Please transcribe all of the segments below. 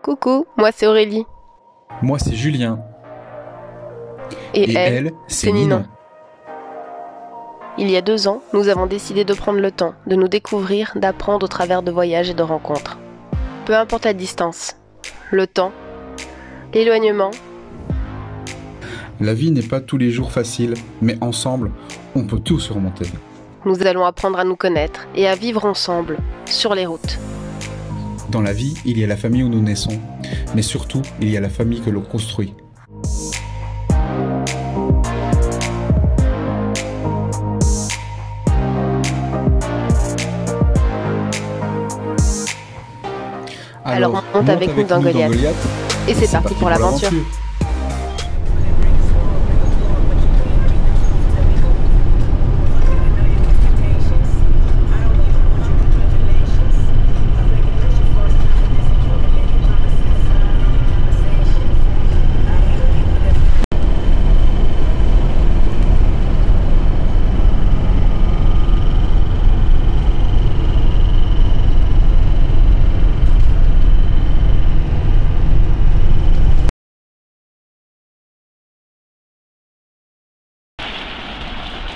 Coucou, moi c'est Aurélie. Moi c'est Julien. Et elle, c'est Ninon. Il y a 2 ans, nous avons décidé de prendre le temps, de nous découvrir, d'apprendre au travers de voyages et de rencontres. Peu importe la distance, le temps, l'éloignement. La vie n'est pas tous les jours facile, mais ensemble, on peut tout surmonter. Nous allons apprendre à nous connaître et à vivre ensemble, sur les routes. Dans la vie, il y a la famille où nous naissons, mais surtout, il y a la famille que l'on construit. Alors on monte avec nous dans Goliath. Et c'est parti pour l'aventure.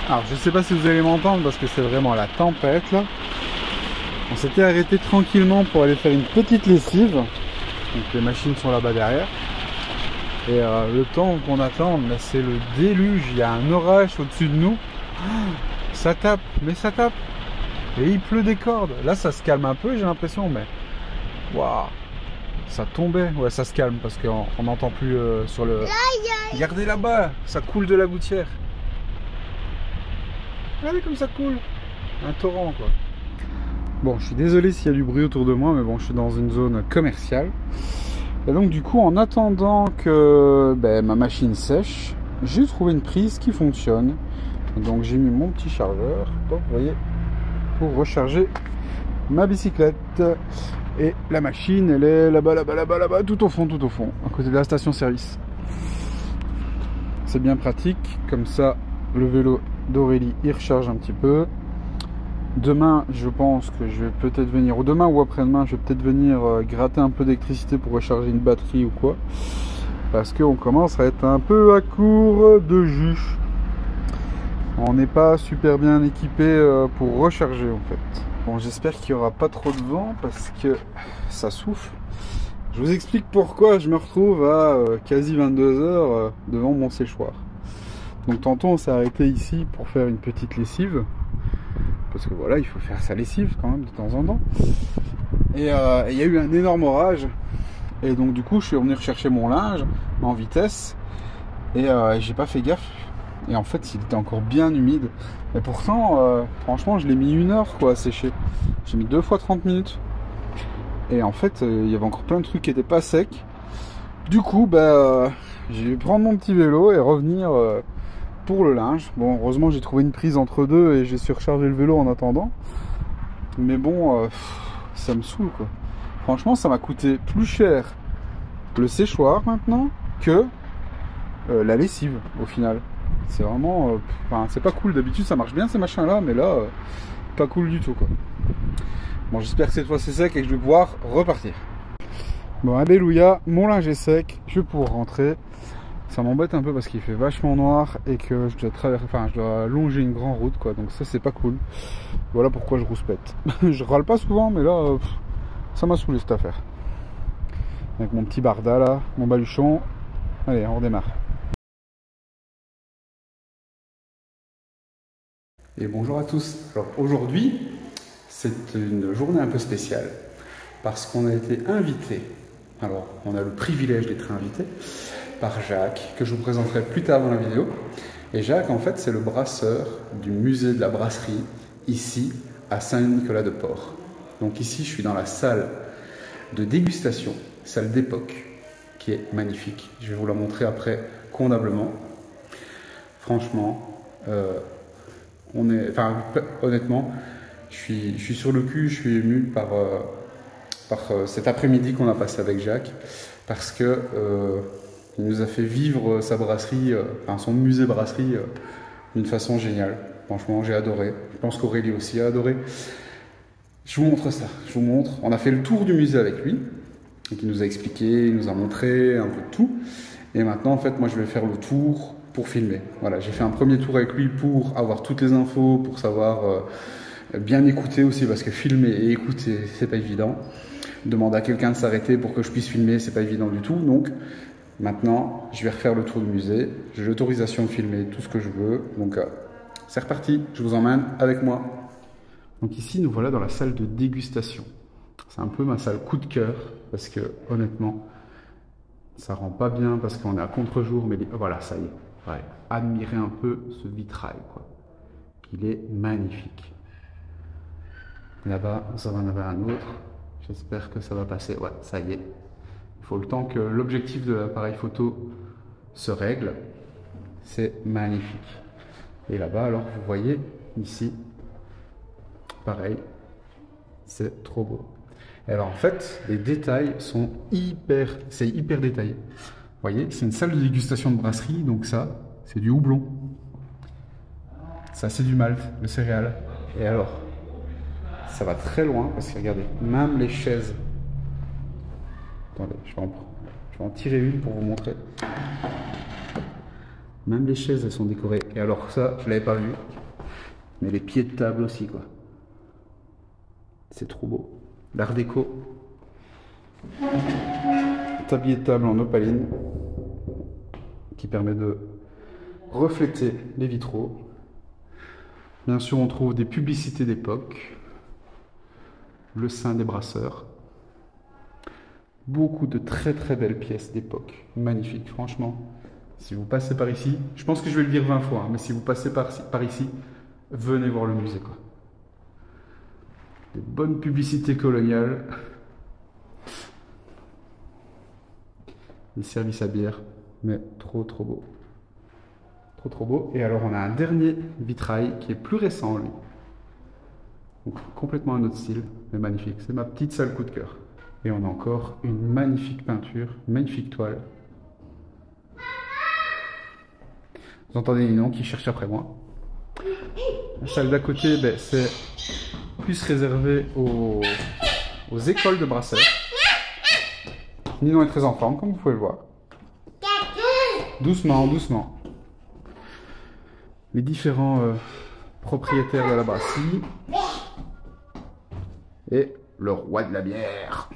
Alors je sais pas si vous allez m'entendre parce que c'est vraiment la tempête là. On s'était arrêté tranquillement pour aller faire une petite lessive. Donc les machines sont là-bas derrière. Et le temps qu'on attend, c'est le déluge. Il y a un orage au-dessus de nous. Ça tape, mais ça tape. Et il pleut des cordes. Là ça se calme un peu j'ai l'impression, mais waouh, ça tombait. Ouais, ça se calme parce qu'on n'entend plus sur le... Regardez là-bas, ça coule de la gouttière. Regardez comme ça coule. Un torrent quoi. Bon, je suis désolé s'il y a du bruit autour de moi, mais bon, je suis dans une zone commerciale. Et donc du coup, en attendant que ma machine sèche, j'ai trouvé une prise qui fonctionne. Donc j'ai mis mon petit chargeur, vous voyez, pour recharger ma bicyclette. Et la machine, elle est là-bas, là-bas, tout au fond, à côté de la station-service. C'est bien pratique, comme ça, le vélo d'Aurélie il recharge un petit peu. Demain je pense que je vais peut-être venir, ou demain ou après-demain je vais peut-être venir gratter un peu d'électricité pour recharger une batterie ou quoi, parce qu'on commence à être un peu à court de jus. On n'est pas super bien équipé pour recharger en fait. Bon, j'espère qu'il n'y aura pas trop de vent parce que ça souffle. Je vous explique pourquoi je me retrouve à quasi 22 h devant mon séchoir. Donc tantôt on s'est arrêté ici pour faire une petite lessive, parce que voilà, il faut faire sa lessive quand même de temps en temps. Et il y a eu un énorme orage, et donc du coup je suis revenu rechercher mon linge en vitesse, et j'ai pas fait gaffe, et en fait il était encore bien humide, et pourtant franchement je l'ai mis 1 heure quoi à sécher. J'ai mis 2 fois 30 minutes, et en fait il y avait encore plein de trucs qui étaient pas secs. Du coup j'ai dû prendre mon petit vélo et revenir pour le linge. Bon, heureusement j'ai trouvé une prise entre deux et j'ai surchargé le vélo en attendant. Mais bon, ça me saoule quoi. Franchement, ça m'a coûté plus cher le séchoir maintenant que la lessive au final. C'est vraiment... c'est pas cool. D'habitude ça marche bien ces machins là, mais là, pas cool du tout quoi. Bon, j'espère que cette fois c'est sec et que je vais pouvoir repartir. Bon, alléluia, mon linge est sec, je vais pouvoir rentrer. Ça m'embête un peu parce qu'il fait vachement noir et que je dois longer une grande route quoi, donc ça c'est pas cool. Voilà pourquoi je rouspète. Je râle pas souvent, mais là ça m'a saoulé cette affaire. Avec mon petit barda là, mon baluchon. Allez, on redémarre. Et bonjour à tous. Alors aujourd'hui, c'est une journée un peu spéciale parce qu'on a été invité. Alors, on a le privilège d'être invité par Jacques, que je vous présenterai plus tard dans la vidéo. Et Jacques, en fait, c'est le brasseur du musée de la brasserie, ici, à Saint-Nicolas-de-Port. Donc ici, je suis dans la salle de dégustation, salle d'époque, qui est magnifique. Je vais vous la montrer après, convenablement. Franchement, honnêtement, je suis sur le cul, je suis ému par cet après-midi qu'on a passé avec Jacques, parce que il nous a fait vivre sa brasserie, son musée brasserie d'une façon géniale. Franchement, j'ai adoré. Je pense qu'Aurélie aussi a adoré. Je vous montre ça. Je vous montre. On a fait le tour du musée avec lui. et qui nous a expliqué, il nous a montré un peu de tout. Et maintenant, en fait, moi, je vais faire le tour pour filmer. Voilà, j'ai fait un premier tour avec lui pour avoir toutes les infos, pour savoir bien écouter aussi, parce que filmer et écouter, c'est pas évident. Demander à quelqu'un de s'arrêter pour que je puisse filmer, c'est pas évident du tout. Donc, maintenant, je vais refaire le tour du musée. J'ai l'autorisation de filmer tout ce que je veux. Donc, c'est reparti. Je vous emmène avec moi. Donc ici, nous voilà dans la salle de dégustation. C'est un peu ma salle coup de cœur, parce que honnêtement, ça rend pas bien, parce qu'on est à contre-jour, mais voilà, ça y est. Ouais, admirez un peu ce vitrail, quoi. Il est magnifique. Là-bas, vous en avez un autre. J'espère que ça va passer. Ouais, ça y est. Il faut le temps que l'objectif de l'appareil photo se règle. C'est magnifique. Et là-bas, alors, vous voyez, ici, pareil, c'est trop beau. Et alors, en fait, les détails sont hyper détaillé. Vous voyez, c'est une salle de dégustation de brasserie, donc ça, c'est du houblon. Ça, c'est du malt, le céréal. Et alors, ça va très loin, parce que regardez, même les chaises. Attendez, je vais en tirer une pour vous montrer. Même les chaises, elles sont décorées. Et alors ça, je l'avais pas vu. Mais les pieds de table aussi, quoi. C'est trop beau. L'art déco. Tablier de table en opaline qui permet de refléter les vitraux. Bien sûr, on trouve des publicités d'époque. Le sein des brasseurs. Beaucoup de très très belles pièces d'époque. Magnifique, franchement. Si vous passez par ici, je pense que je vais le dire 20 fois, hein, mais si vous passez par ici, venez voir le musée, quoi. Des bonnes publicités coloniales. Les services à bière, mais trop beau. Trop beau. Et alors on a un dernier vitrail qui est plus récent, lui. Donc, complètement un autre style, mais magnifique. C'est ma petite salle coup de cœur. Et on a encore une magnifique peinture, une magnifique toile. Vous entendez Ninon qui cherche après moi. La salle d'à côté, ben, c'est plus réservé aux écoles de brasseurs. Ninon est très en forme, comme vous pouvez le voir. Doucement, doucement. Les différents propriétaires de la brasserie. Et le roi de la bière.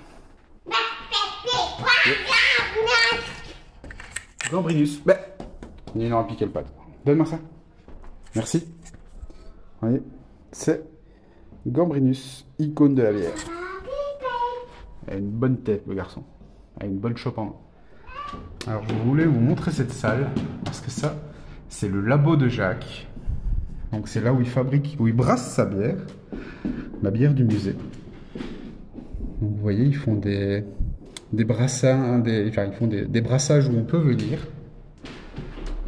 Gambrinus. Ben, Ninon a piqué le pad. Donne-moi ça. Merci. Vous voyez, c'est Gambrinus, icône de la bière. Il a une bonne tête, le garçon. Il a une bonne chope en main. Alors, je voulais vous montrer cette salle, parce que ça, c'est le labo de Jacques. Donc, c'est là où il fabrique, où il brasse sa bière, la bière du musée. Donc, vous voyez, ils font des brassages, ils font des brassages où on peut venir.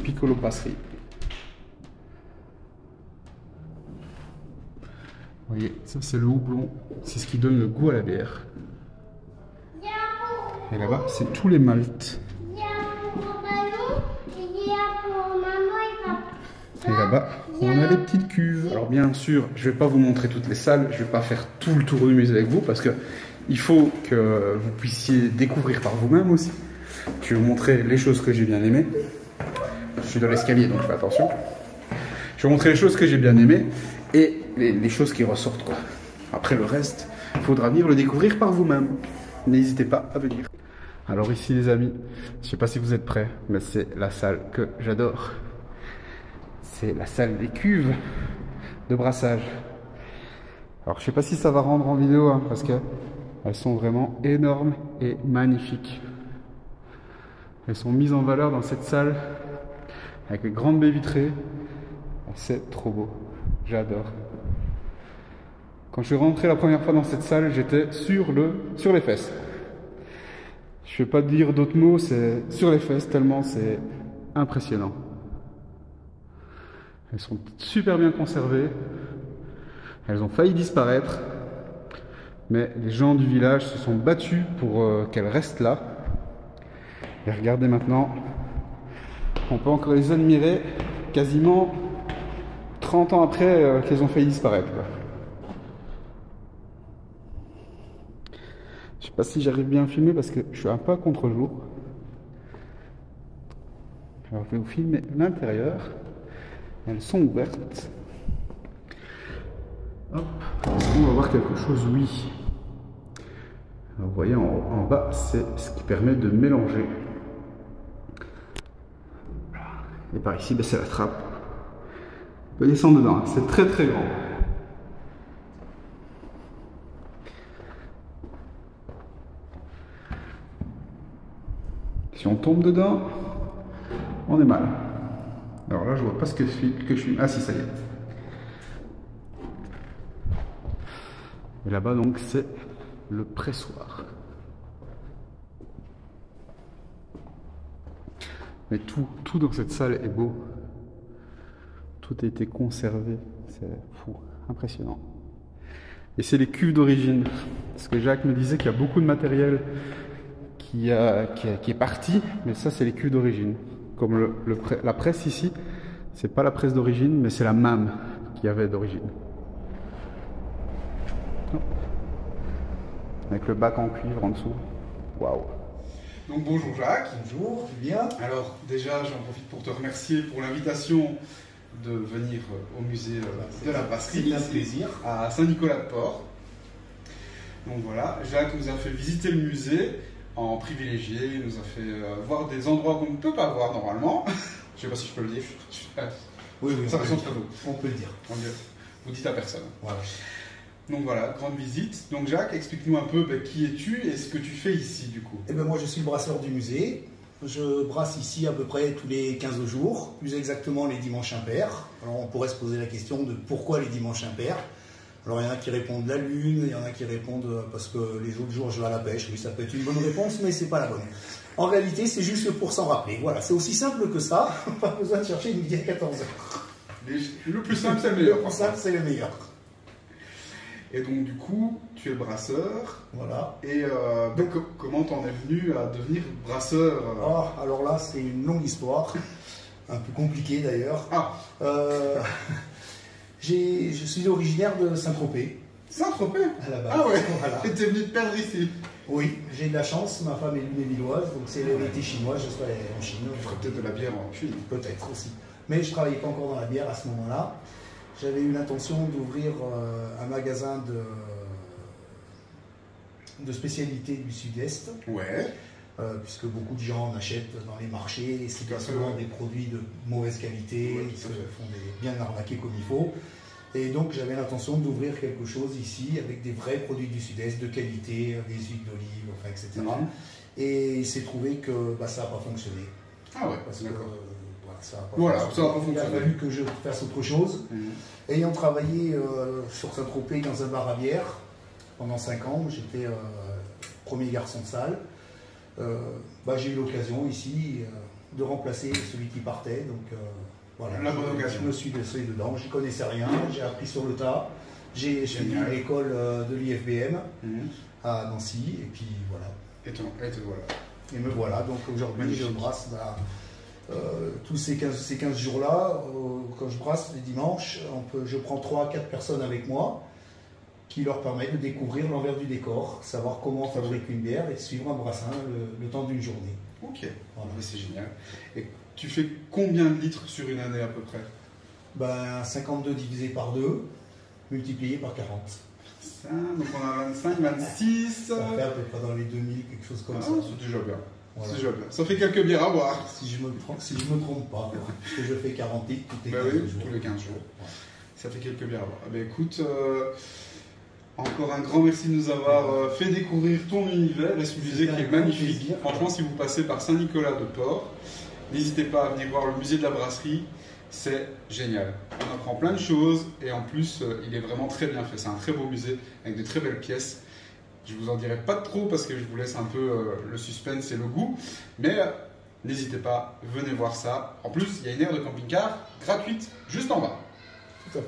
Piccolo brasserie. Vous voyez, ça c'est le houblon, c'est ce qui donne le goût à la bière. Et là-bas, c'est tous les maltes. Et là-bas, on a les petites cuves. Alors bien sûr, je ne vais pas vous montrer toutes les salles, je ne vais pas faire tout le tour du musée avec vous, parce que il faut que vous puissiez découvrir par vous-même aussi. Je vais vous montrer les choses que j'ai bien aimées. Je suis dans l'escalier, donc fais attention. Je vais vous montrer les choses que j'ai bien aimées et les choses qui ressortent, quoi. Après le reste, il faudra venir le découvrir par vous-même. N'hésitez pas à venir. Alors ici les amis, je ne sais pas si vous êtes prêts, mais c'est la salle que j'adore. C'est la salle des cuves de brassage. Alors je ne sais pas si ça va rendre en vidéo, hein, parce qu'elles sont vraiment énormes et magnifiques. Elles sont mises en valeur dans cette salle avec les grandes baies vitrées. C'est trop beau. J'adore. Quand je suis rentré la première fois dans cette salle, j'étais sur les fesses. Je ne vais pas dire d'autres mots, c'est sur les fesses, tellement c'est impressionnant. Elles sont super bien conservées. Elles ont failli disparaître. Mais les gens du village se sont battus pour qu'elles restent là. Et regardez maintenant, on peut encore les admirer quasiment 30 ans après qu'elles ont failli disparaître, quoi. Je sais pas si j'arrive bien à filmer parce que je suis un peu à contre-jour. Alors je vais vous filmer l'intérieur. Elles sont ouvertes. Hop, est-ce qu'on va voir quelque chose? Oui. Alors, vous voyez en bas, c'est ce qui permet de mélanger. Et par ici, ben, c'est la trappe. On peut descendre dedans, hein. C'est très très grand. Si on tombe dedans, on est mal. Alors là, je vois pas ce que je filme. Ah si, ça y est. Et là-bas, donc, c'est le pressoir. Mais tout dans cette salle est beau. Tout a été conservé. C'est fou, impressionnant. Et c'est les cuves d'origine. Parce que Jacques me disait qu'il y a beaucoup de matériel qui est parti, mais ça, c'est les cuves d'origine. Comme la presse ici, c'est pas la presse d'origine, mais c'est la MAM qui avait d'origine. Avec le bac en cuivre en dessous. Waouh! Donc bonjour Jacques. Bonjour, bien. Alors déjà, j'en profite pour te remercier pour l'invitation de venir au musée de la brasserie. C'est un plaisir. À Saint-Nicolas-de-Port. Donc voilà, Jacques nous a fait visiter le musée en privilégié, il nous a fait voir des endroits qu'on ne peut pas voir normalement. Je sais pas si je peux le dire. Oui, Ça ressemble très beau. On peut le dire. Vous dites à personne. Voilà. Donc voilà, grande visite. Donc Jacques, explique-nous un peu qui es-tu et ce que tu fais ici du coup. Eh bien, moi, je suis le brasseur du musée. Je brasse ici à peu près tous les 15 jours, plus exactement les dimanches impairs. Alors, on pourrait se poser la question de pourquoi les dimanches impairs. Alors, il y en a qui répondent la lune, il y en a qui répondent parce que les autres jours, je vais à la pêche. Oui, ça peut être une bonne réponse, mais c'est pas la bonne. En réalité, c'est juste pour s'en rappeler. Voilà, c'est aussi simple que ça. Pas besoin de chercher midi à 14h. Le plus simple, c'est le meilleur. Le plus simple, c'est le meilleur. Et donc du coup, tu es brasseur. Voilà. Et donc, comment t'en es venu à devenir brasseur Oh, alors là, c'est une longue histoire, un peu compliquée d'ailleurs. Ah. Je suis originaire de Saint-Tropez. Saint-Tropez à la base. Ah ouais. Voilà. Et t'es venu te perdre ici. Oui, j'ai de la chance. Ma femme est lunévilloise, donc c'est l'héritage chinoise. Je serai en Chine. Tu ferais peut-être de la bière en Chine. Peut-être aussi. Mais je ne travaillais pas encore dans la bière à ce moment-là. J'avais eu l'intention d'ouvrir un magasin de spécialité du Sud-Est. Ouais. Puisque beaucoup de gens en achètent dans les marchés, et c'est pas souvent des produits de mauvaise qualité, ils se font bien arnaquer comme il faut. Et donc j'avais l'intention d'ouvrir quelque chose ici avec des vrais produits du Sud-Est, de qualité, des huiles d'olive, enfin, etc. Et il s'est trouvé que ça n'a pas fonctionné. Ah ouais, parce que ça n'a pas fonctionné. Il a fallu que je fasse autre chose. Ayant travaillé sur Saint-Tropez dans un bar à bière pendant 5 ans, j'étais premier garçon de salle. J'ai eu l'occasion ici de remplacer celui qui partait, donc voilà, la bonne occasion. Je me suis laissé dedans, je n'y connaissais rien, j'ai appris sur le tas, j'ai suivi l'école de l'IFBM à Nancy, et puis voilà. Et te voilà. Et me voilà, donc aujourd'hui je brasse tous ces 15 jours-là, quand je brasse les dimanches, je prends 3 à 4 personnes avec moi, qui leur permet de découvrir l'envers du décor, savoir comment on fabrique une bière et suivre un brassin le temps d'une journée. Ok, voilà. C'est génial. Et tu fais combien de litres sur une année à peu près? 52 divisé par 2, multiplié par 40. Ça, donc on a 25, 26... Ça fait à peu près dans les 2000, quelque chose comme ça. C'est déjà bien. Voilà. C'est déjà bien. Ça fait quelques bières à boire. Si je me trompe pas, parce que je fais 40 litres tous les 15 jours. Tous les 15 jours. Ouais. Ça fait quelques bières à boire. Écoute... Encore un grand merci de nous avoir fait découvrir ton univers et ce musée qui est magnifique. Plaisir. Franchement, si vous passez par Saint-Nicolas-de-Port, n'hésitez pas à venir voir le musée de la brasserie. C'est génial. On apprend plein de choses et en plus, il est vraiment très bien fait. C'est un très beau musée avec de très belles pièces. Je vous en dirai pas trop parce que je vous laisse un peu le suspense et le goût. Mais n'hésitez pas, venez voir ça. En plus, il y a une aire de camping-car gratuite juste en bas. Tout à fait.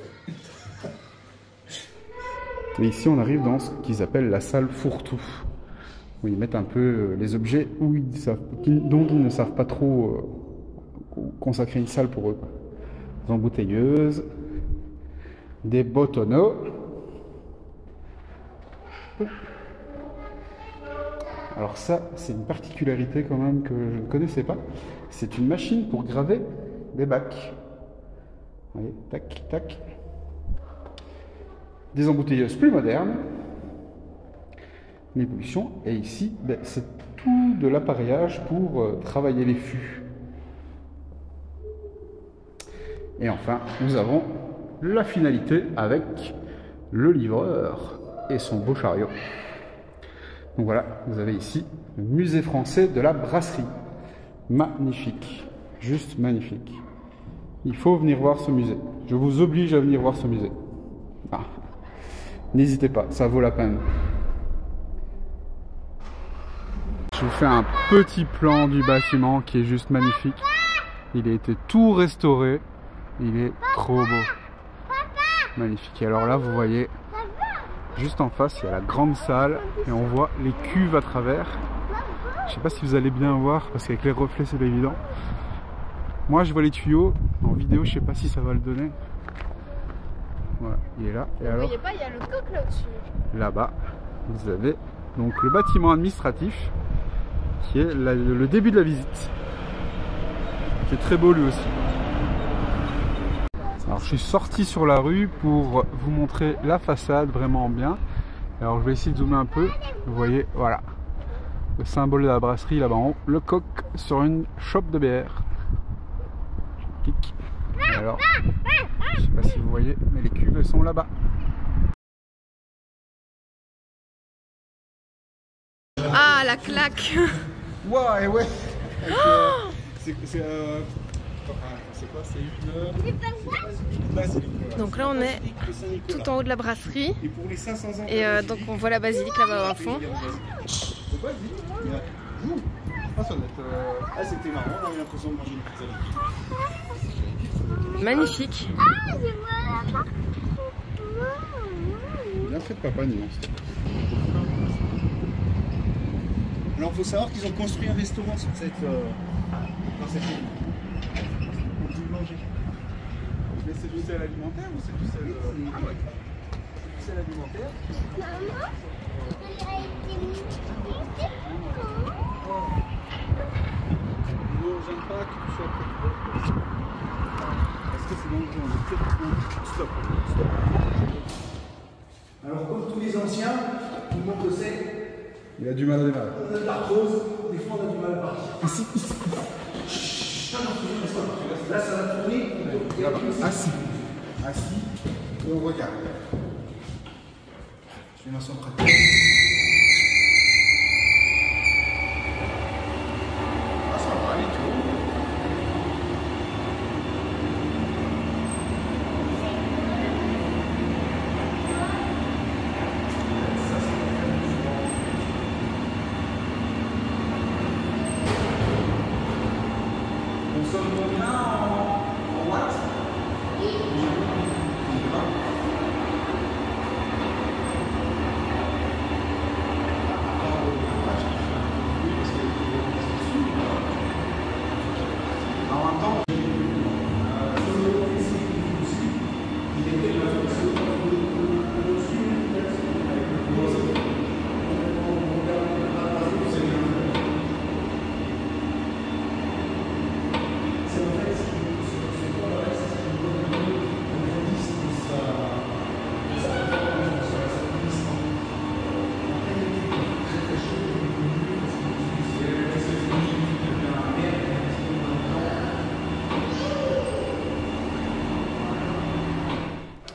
Et ici, on arrive dans ce qu'ils appellent la salle fourre-tout, où ils mettent un peu les objets dont ils ne savent pas trop consacrer une salle pour eux. Des embouteilleuses, des bottonneaux. Alors ça, c'est une particularité quand même que je ne connaissais pas. C'est une machine pour graver des bacs. Vous voyez, tac, tac. Des embouteilleuses plus modernes. Les pollutions. Et ici, ben, c'est tout de l'appareillage pour travailler les fûts. Et enfin, nous avons la finalité avec le livreur et son beau chariot. Donc voilà, vous avez ici le musée français de la brasserie. Magnifique, juste magnifique. Il faut venir voir ce musée. Je vous oblige à venir voir ce musée. Ah. N'hésitez pas, ça vaut la peine. Je vous fais un petit plan du bâtiment qui est juste magnifique. Il a été tout restauré. Il est trop beau. Magnifique. Et alors là, vous voyez, juste en face, il y a la grande salle et on voit les cuves à travers. Je sais pas si vous allez bien voir parce qu'avec les reflets, c'est pas évident. Moi, je vois les tuyaux. En vidéo, je sais pas si ça va le donner. Voilà, il est là. Et alors, vous voyez pas, il y a le coq là-dessus. Là-bas, vous avez donc le bâtiment administratif qui est le début de la visite. Qui est très beau lui aussi. Alors je suis sorti sur la rue pour vous montrer la façade vraiment bien. Alors je vais essayer de zoomer un peu. Vous voyez, voilà. Le symbole de la brasserie là-bas en haut. Le coq sur une chope de bière. Et alors, je sais pas si vous voyez, mais les cuves elles sont là-bas. Ah, la claque. Ouais, ouais. C'est quoi? C'est une basilique. Donc là, on est tout en haut de la brasserie. Et pour les 500 ans. Et donc, on voit la basilique là-bas au fond. Ah, c'était marrant, on a eu l'impression de manger une pizza. Magnifique. Bien fait de papa, Nino. Alors, il faut savoir qu'ils ont construit un restaurant sur cette, dans cette ville. On peut manger. Mais c'est du sel alimentaire ou c'est du sel... Ah ouais. C'est du sel alimentaire. Non, j'aime pas que tu sois prêt. Parce que c'est dangereux, on est peut-être... Stop. Alors, comme tous les anciens, tout le monde le sait, Il a du mal à démarrer. on a de l'arthrose, des fois on a du mal à partir. Là, ça va tourner. Assis. Assis. Et on regarde. Je vais lancer en pratique. Ah, ça va aller tout. On sonne combien en watts?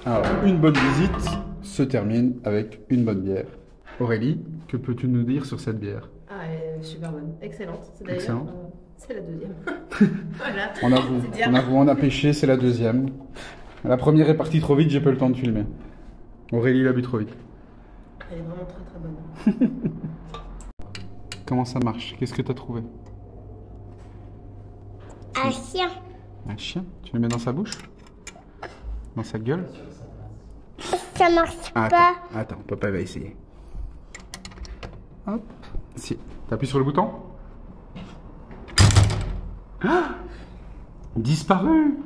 Alors, une bonne visite se termine avec une bonne bière. Aurélie, que peux-tu nous dire sur cette bière? Ah, elle est super bonne. Excellente. C'est d'ailleurs, Excellente. c'est la deuxième. Voilà. On avoue, C'est bien. on a pêché, c'est la deuxième. La première est partie trop vite, j'ai pas eu le temps de filmer. Aurélie l'a bu trop vite. Elle est vraiment très très bonne. Comment ça marche? Qu'est-ce que tu as trouvé? Un chien. Un chien? Tu le mets dans sa bouche? Dans sa gueule? Ça marche Ah, pas. attends, papa va essayer. Hop. Si. T'appuies sur le bouton? Ah! Disparu!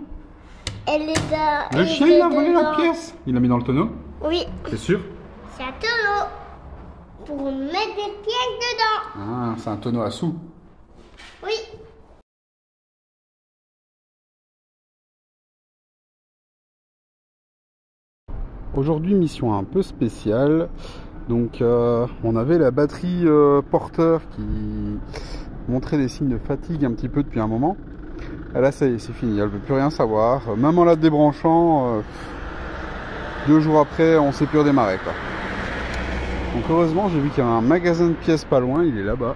Elle est dans... Le chien, il a volé la pièce. Il l'a mis dans le tonneau? Oui, C'est sûr? c'est un tonneau. pour mettre des pièces dedans. Ah, c'est un tonneau à sous. Oui. Aujourd'hui, mission un peu spéciale. Donc, on avait la batterie porteur qui montrait des signes de fatigue un petit peu depuis un moment. Et là, ça y est, c'est fini. Elle ne veut plus rien savoir. Même en la débranchant, 2 jours après, on ne sait plus redémarrer, quoi. Donc, heureusement, j'ai vu qu'il y avait un magasin de pièces pas loin. Il est là-bas.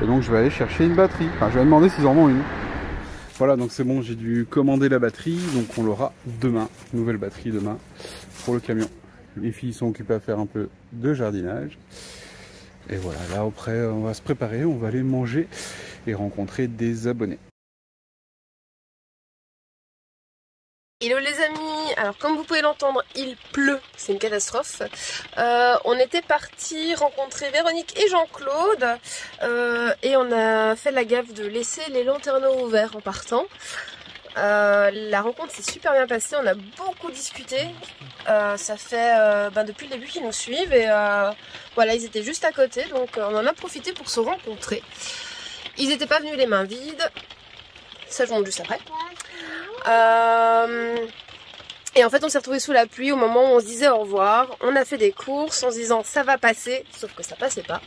Et donc, je vais aller chercher une batterie. Enfin, je vais demander s'ils en ont une. Voilà, donc c'est bon, j'ai dû commander la batterie, donc on l'aura demain, nouvelle batterie demain pour le camion. Les filles sont occupées à faire un peu de jardinage. Et voilà, là après on va se préparer, on va aller manger et rencontrer des abonnés. Hello les amis, alors comme vous pouvez l'entendre, il pleut, c'est une catastrophe. On était partis rencontrer Véronique et Jean-Claude et on a fait la gaffe de laisser les lanterneaux ouverts en partant. La rencontre s'est super bien passée, on a beaucoup discuté. Ça fait depuis le début qu'ils nous suivent et voilà, ils étaient juste à côté, donc on en a profité pour se rencontrer. Ils n'étaient pas venus les mains vides, ça je vous montre juste après. Et en fait on s'est retrouvés sous la pluie au moment où on se disait au revoir. On a fait des courses en se disant ça va passer, sauf que ça passait pas.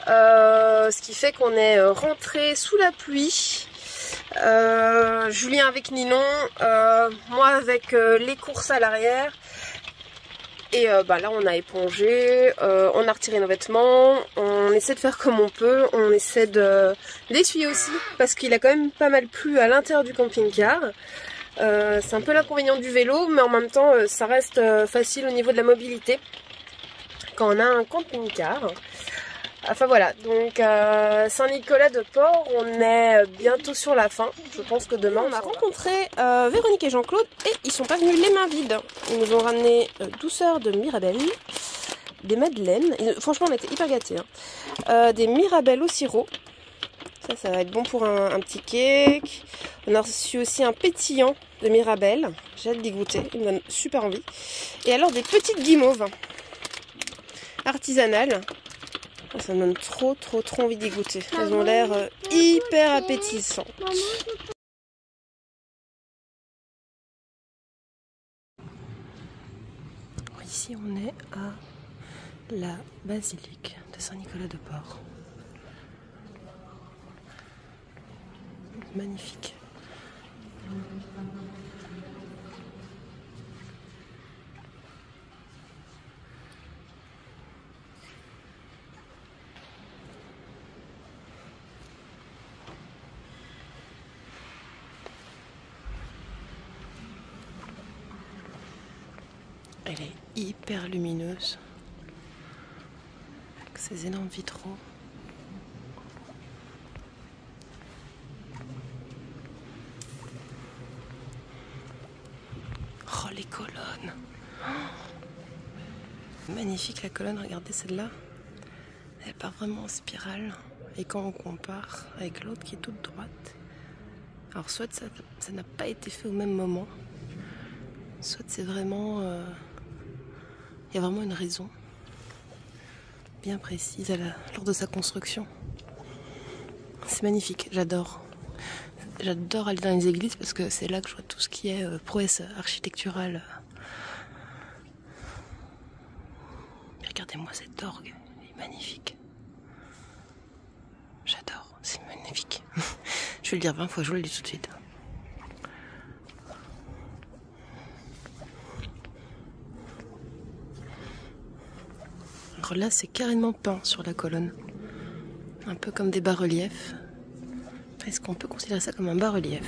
Ce qui fait qu'on est rentré sous la pluie. Julien avec Ninon, moi avec les courses à l'arrière. Et là on a épongé, on a retiré nos vêtements, on essaie de faire comme on peut, on essaie d'essuyer aussi parce qu'il a quand même pas mal plu à l'intérieur du camping-car. C'est un peu l'inconvénient du vélo, mais en même temps ça reste facile au niveau de la mobilité quand on a un camping-car. Enfin voilà, donc Saint-Nicolas-de-Port, on est bientôt sur la fin. Je pense que demain on a rencontré Véronique et Jean-Claude et ils sont pas venus les mains vides. Ils nous ont ramené douceur de Mirabelle, des madeleines, franchement on était hyper gâtés, hein. Des Mirabelle au sirop, ça va être bon pour un petit cake. On a reçu aussi un pétillant de Mirabelle, j'ai hâte d'y goûter, il me donne super envie. Et alors des petites guimauves artisanales. Ça me donne trop envie d'y goûter. Elles ont l'air hyper appétissants. Ici on est à la basilique de Saint-Nicolas-de-Port. Magnifique. Elle est hyper lumineuse, avec ses énormes vitraux. Oh, les colonnes! Oh, magnifique la colonne, regardez celle-là. Elle part vraiment en spirale. Et quand on compare avec l'autre qui est toute droite, alors soit ça n'a pas été fait au même moment, soit c'est vraiment... il y a vraiment une raison bien précise lors de sa construction. C'est magnifique, j'adore. J'adore aller dans les églises parce que c'est là que je vois tout ce qui est prouesse architecturale. Regardez-moi cet orgue, il est magnifique. J'adore, c'est magnifique. Je vais le dire 20 fois, je vous le dis tout de suite. Alors là, c'est carrément peint sur la colonne. Un peu comme des bas-reliefs. Est-ce qu'on peut considérer ça comme un bas-relief?